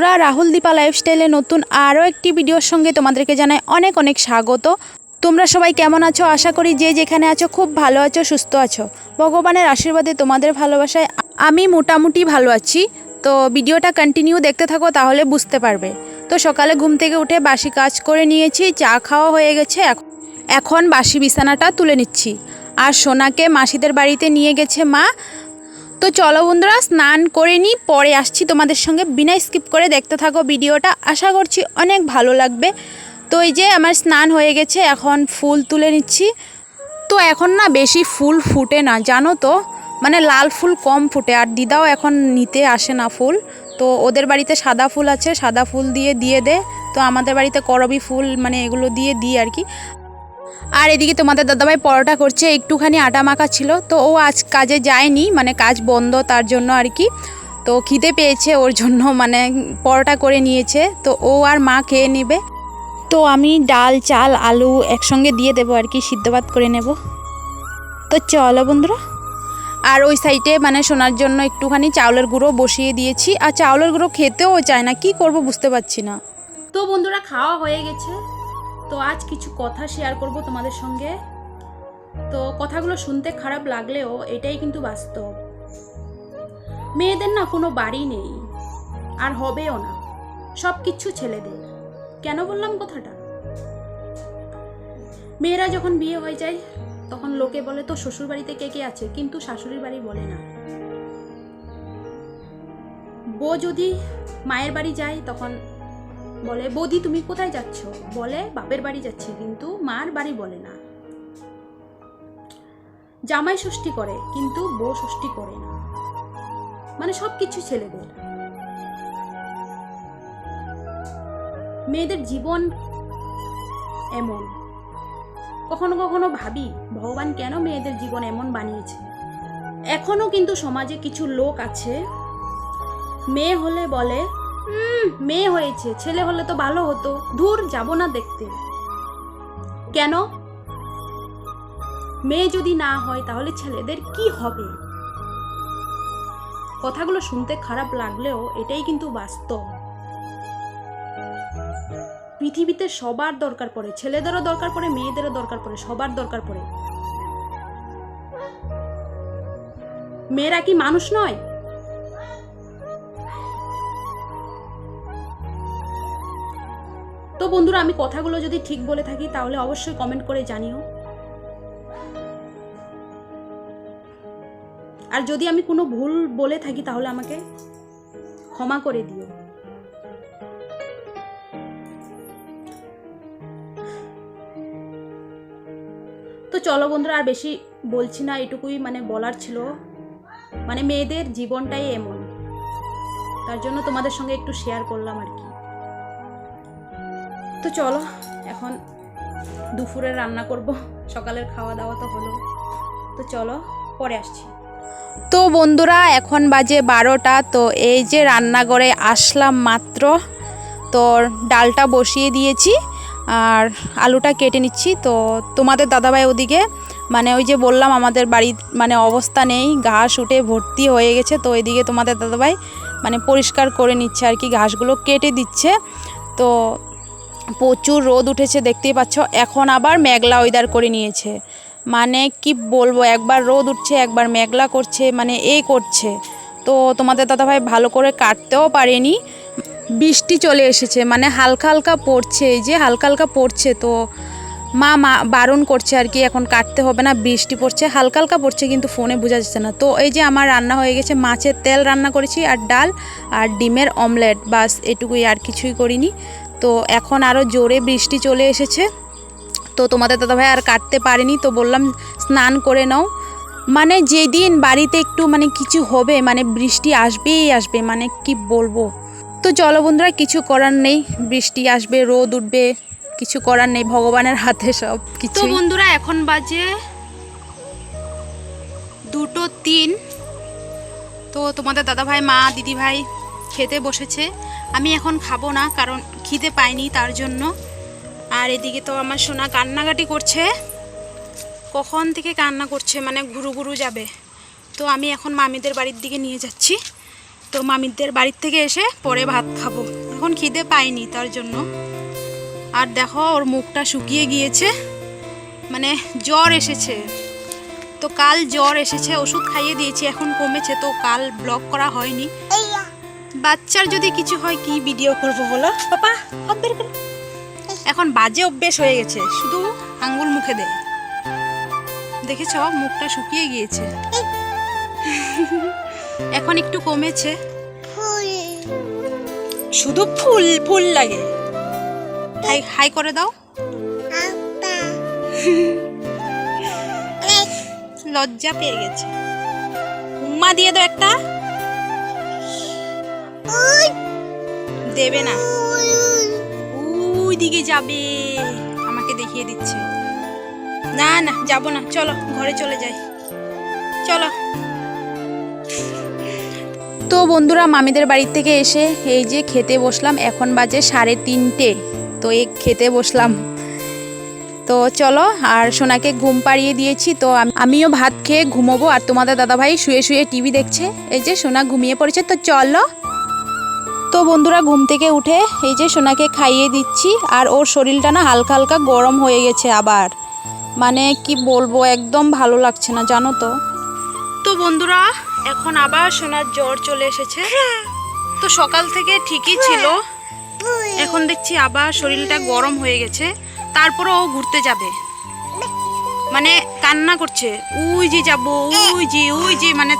বন্ধুরা, রাহুল দীপা লাইফস্টাইলে নতুন আরও একটি ভিডিওর সঙ্গে তোমাদেরকে জানাই অনেক অনেক স্বাগত। তোমরা সবাই কেমন আছো? আশা করি যে যেখানে আছো খুব ভালো আছো, সুস্থ আছো। ভগবানের আশীর্বাদে তোমাদের ভালোবাসায় আমি মোটামুটি ভালো আছি। তো ভিডিওটা কন্টিনিউ দেখতে থাকো, তাহলে বুঝতে পারবে। তো সকালে ঘুম থেকে উঠে বাসি কাজ করে নিয়েছি, চা খাওয়া হয়ে গেছে। এখন বাসি বিছানাটা তুলে নিচ্ছি। আর সোনাকে মাসিদের বাড়িতে নিয়ে গেছে মা। তো চলো বন্ধুরা, স্নান করে নিই, পরে আসছি তোমাদের সঙ্গে। বিনা স্কিপ করে দেখতে থাকো ভিডিওটা, আশা করছি অনেক ভালো লাগবে। তো এই যে আমার স্নান হয়ে গেছে, এখন ফুল তুলে নিচ্ছি। তো এখন না বেশি ফুল ফুটে না, জানো তো, মানে লাল ফুল কম ফুটে। আর দিদাও এখন নিতে আসে না ফুল। তো ওদের বাড়িতে সাদা ফুল আছে, সাদা ফুল দিয়ে দে। তো আমাদের বাড়িতে করবি ফুল, মানে এগুলো দিয়ে দিই আর কি। আর এদিকে তোমাদের দাদাভাই পরোটা করছে, একটুখানি আটা মাখা ছিল। তো ও আজ কাজে যায়নি, মানে কাজ বন্ধ, তার জন্য আর কি। তো খিদে পেয়েছে, ওর জন্য মানে পরোটা করে নিয়েছে। তো ও আর মা খেয়ে নেবে। তো আমি ডাল, চাল, আলু একসঙ্গে দিয়ে দেবো আর কি, সিদ্ধ ভাত করে নেব। তো চলো বন্ধুরা। আর ওই সাইডে মানে শোনার জন্য একটুখানি চাউলের গুঁড়ো বসিয়ে দিয়েছি। আর চাউলের গুঁড়ো খেতেও চায় না, কি করব বুঝতে পারছি না। তো বন্ধুরা, খাওয়া হয়ে গেছে। তো আজ কিছু কথা শেয়ার করব তোমাদের সঙ্গে। তো কথাগুলো শুনতে খারাপ লাগলেও এটাই কিন্তু বাস্তব। মেয়েদের না কোনো বাড়ি নেই, আর হবেও না। সব কিছু ছেলেদের। কেন বললাম কথাটা? মেয়েরা যখন বিয়ে হয়ে যায় তখন লোকে বলে তো শ্বশুর বাড়িতে কে কে আছে, কিন্তু শাশুড়ির বাড়ি বলে না। বউ যদি মায়ের বাড়ি যায় তখন বলে বৌদি তুমি কোথায় যাচ্ছ, বলে বাপের বাড়ি যাচ্ছি, কিন্তু মার বাড়ি বলে না। জামাই ষষ্ঠী করে কিন্তু বউ ষষ্ঠী করে না। মানে সবকিছু ছেলেদের। মেয়েদের জীবন এমন। কখনো কখনো ভাবি ভগবান কেন মেয়েদের জীবন এমন বানিয়েছে। এখনো কিন্তু সমাজে কিছু লোক আছে, মেয়ে হলে বলে মেয়ে হয়েছে, ছেলে হলে তো ভালো হতো, ধুর যাব না দেখতে। কেন? মেয়ে যদি না হয় তাহলে ছেলেদের কি হবে? কথাগুলো শুনতে খারাপ লাগলেও এটাই কিন্তু বাস্তব। পৃথিবীতে সবার দরকার পড়ে, ছেলেদেরও দরকার পড়ে, মেয়েদেরও দরকার পড়ে, সবার দরকার পড়ে। মেয়েরা কি মানুষ নয়? তো বন্ধুরা, আমি কথাগুলো যদি ঠিক বলে থাকি তাহলে অবশ্যই কমেন্ট করে জানিও। আর যদি আমি কোনো ভুল বলে থাকি তাহলে আমাকে ক্ষমা করে দিও। তো চলো বন্ধুরা, আর বেশি বলছি না, এটুকুই মানে বলার ছিল। মানে মেয়েদের জীবনটাই এমন, তার জন্য তোমাদের সঙ্গে একটু শেয়ার করলাম আর কি। তো চলো, এখন দুপুরের রান্না করব। সকালের খাওয়া দাওয়া তো হলো। তো চলো, পরে আসছি। তো বন্ধুরা, এখন বাজে 12টা। তো এই যে রান্নাঘরে আসলাম মাত্র। তো ডালটা বসিয়ে দিয়েছি আর আলুটা কেটে নিচ্ছি। তো তোমাদের দাদাভাই ওদিকে মানে ওই যে বললাম আমাদের বাড়ির মানে অবস্থা নেই, ঘাস উঠে ভর্তি হয়ে গেছে। তো এদিকে তোমাদের দাদাভাই মানে পরিষ্কার করে নিচ্ছে আর কি, ঘাসগুলো কেটে দিচ্ছে। তো প্রচুর রোদ উঠেছে, দেখতেই পাচ্ছ। এখন আবার মেঘলা ওয়েদার করে নিয়েছে। মানে কি বলবো, একবার রোদ উঠছে, একবার মেঘলা করছে, মানে এই করছে। তো তোমাদের দাদাভাই ভালো করে কাটতেও পারেনি, বৃষ্টি চলে এসেছে, মানে হালকা হালকা পড়ছে, এই যে হালকা হালকা পড়ছে। তো মা বারণ করছে আর কি, এখন কাটতে হবে না, বৃষ্টি পড়ছে, হালকা হালকা পড়ছে, কিন্তু ফোনে বোঝা যাচ্ছে না। তো এই যে আমার রান্না হয়ে গেছে, মাছের তেল রান্না করেছি, আর ডাল, আর ডিমের অমলেট, বাস এটুকুই, আর কিছুই করিনি। তো এখন আরও জোরে বৃষ্টি চলে এসেছে। তো তোমাদের দাদাভাই আর কাটতে পারেনি, তো বললাম স্নান করে নাও। মানে যেদিন বাড়িতে একটু মানে কিছু হবে, মানে বৃষ্টি আসবেই আসবে, মানে কি বলবো। তো চলো বন্ধুরা, কিছু করার নেই, বৃষ্টি আসবে, রোদ উঠবে, কিছু করার নেই, ভগবানের হাতে সব কিছু। তো বন্ধুরা, এখন বাজে 2:03। তো তোমাদের দাদাভাই, মা, দিদিভাই খেতে বসেছে। আমি এখন খাবো না, কারণ খিদে পাইনি, তার জন্য। আর এদিকে তো আমার সোনা কান্নাকাটি করছে, কখন থেকে কান্না করছে, মানে ঘুরু ঘুরু যাবে। তো আমি এখন মামিদের বাড়ির দিকে নিয়ে যাচ্ছি। তো মামিদের বাড়ির থেকে এসে পরে ভাত খাবো, এখন খিদে পাইনি তার জন্য। আর দেখো ওর মুখটা শুকিয়ে গিয়েছে, মানে জ্বর এসেছে। তো কাল জ্বর এসেছে, ওষুধ খাইয়ে দিয়েছি, এখন কমেছে। তো কাল ব্লগ করা হয়নি। বাচ্চার যদি কিছু হয় কি ভিডিও করবো বলো পাপা? হাত বের করো। এখন বাজে অভ্যেস হয়ে গেছে, শুধু আঙ্গুল মুখে দেয়। দেখেছ মুখটা শুকিয়ে গিয়েছে, এখন একটু কমেছে। শুধু ফুল ফুল লাগে। হাই হাই করে দাও। লজ্জা পেয়ে গেছে। উম্মা দিয়ে দাও একটা। দেবে না, ওই দিকে যাবে, আমাকে দেখিয়ে দিচ্ছে। না না যাবো না, চলো ঘরে চলে যাই, চলো। তো বন্ধুরা মামিদের বাড়ি থেকে এসে এই যে খেতে বসলাম, এখন বাজে 3:30। তো এই খেতে বসলাম। তো চলো, আর সোনাকে ঘুম পাড়িয়ে দিয়েছি। তো আমিও ভাত খেয়ে ঘুমোবো, আর তোমাদের দাদাভাই শুয়ে শুয়ে টিভি দেখছে। এই যে সোনা ঘুমিয়ে পড়েছে, তো চলো। তো বন্ধুরা ঘুম থেকে উঠে এই যে সোনাকে খাইয়ে দিচ্ছি, আর ওর শরীরটা না হালকা হালকা গরম হয়ে গেছে আবার, মানে কি বলবো, একদম ভালো লাগছে না জানো তো। তো বন্ধুরা এখন আবার সোনার জ্বর চলে এসেছে। তো সকাল থেকে ঠিকই ছিল, এখন দেখছি আবার শরীরটা গরম হয়ে গেছে। তারপরে ও ঘুরতে যাবে, মানে কান্না করছে, ওই যে যাবো, ওই যে মানে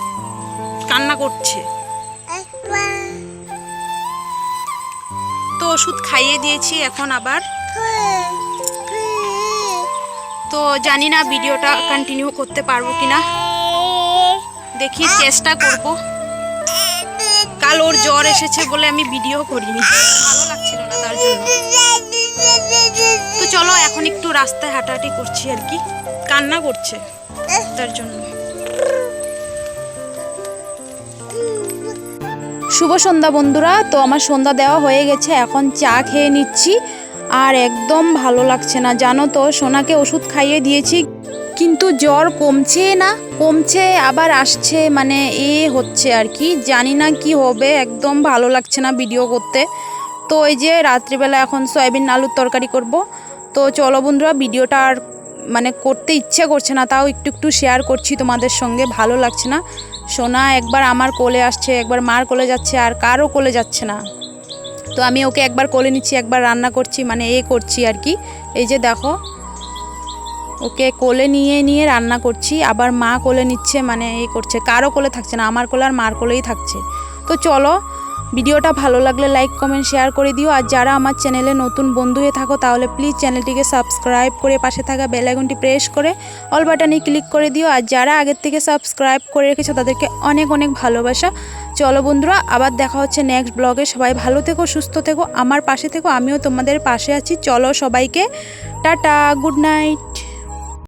কান্না করছে। তো ওষুধ খাইয়ে দিয়েছি এখন আবার। তো জানি না ভিডিওটা কন্টিনিউ করতে পারবো কিনা, দেখি চেষ্টা করব। কাল ওর জ্বর এসেছে বলে আমি ভিডিও করিনি, ভালো লাগছিল না তার জন্য। তো চলো এখন একটু রাস্তায় হাঁটাহাঁটি করছি আর কি, কান্না করছে তার জন্য। শুভ সন্ধ্যা বন্ধুরা। তো আমার সন্ধ্যা দেওয়া হয়ে গেছে, এখন চা খেয়ে নিচ্ছি। আর একদম ভালো লাগছে না জানো তো, সোনাকে ওষুধ খাইয়ে দিয়েছি কিন্তু জ্বর কমছে না, কমছে আবার আসছে, মানে হচ্ছে আর কি, জানি না কি হবে, একদম ভালো লাগছে না ভিডিও করতে। তো এই যে রাত্রিবেলা এখন সয়াবিন আলুর তরকারি করব। তো চলো বন্ধুরা, ভিডিওটা আর মানে করতে ইচ্ছে করছে না, তাও একটু একটু শেয়ার করছি তোমাদের সঙ্গে, ভালো লাগছে না। সোনা একবার আমার কোলে আসছে, একবার মার কোলে যাচ্ছে, আর কারও কোলে যাচ্ছে না। তো আমি ওকে একবার কোলে নিচ্ছি, একবার রান্না করছি, মানে করছি আর কি। এই যে দেখো, ওকে কোলে নিয়ে নিয়ে রান্না করছি, আবার মা কোলে নিচ্ছে, মানে করছে, কারো কোলে থাকছে না, আমার কোলে আর মার কোলেই থাকছে। তো চলো, ভিডিওটা ভালো লাগলে লাইক কমেন্ট শেয়ার করে দিও। আর যারা আমার চ্যানেলে নতুন বন্ধু হয়ে থাকো তাহলে প্লিজ চ্যানেলটিকে সাবস্ক্রাইব করে পাশে থাকা বেল আইকনটি প্রেস করে অল বাটনে ক্লিক করে দিও। আর যারা আগের থেকে সাবস্ক্রাইব করে রেখেছো তাদেরকে অনেক অনেক ভালোবাসা। চলো বন্ধুরা, আবার দেখা হচ্ছে নেক্সট ব্লগে। সবাই ভালো থেকো, সুস্থ থেকো, আমার পাশে থেকো, আমিও তোমাদের পাশে আছি। চলো সবাইকে টাটা, গুড নাইট।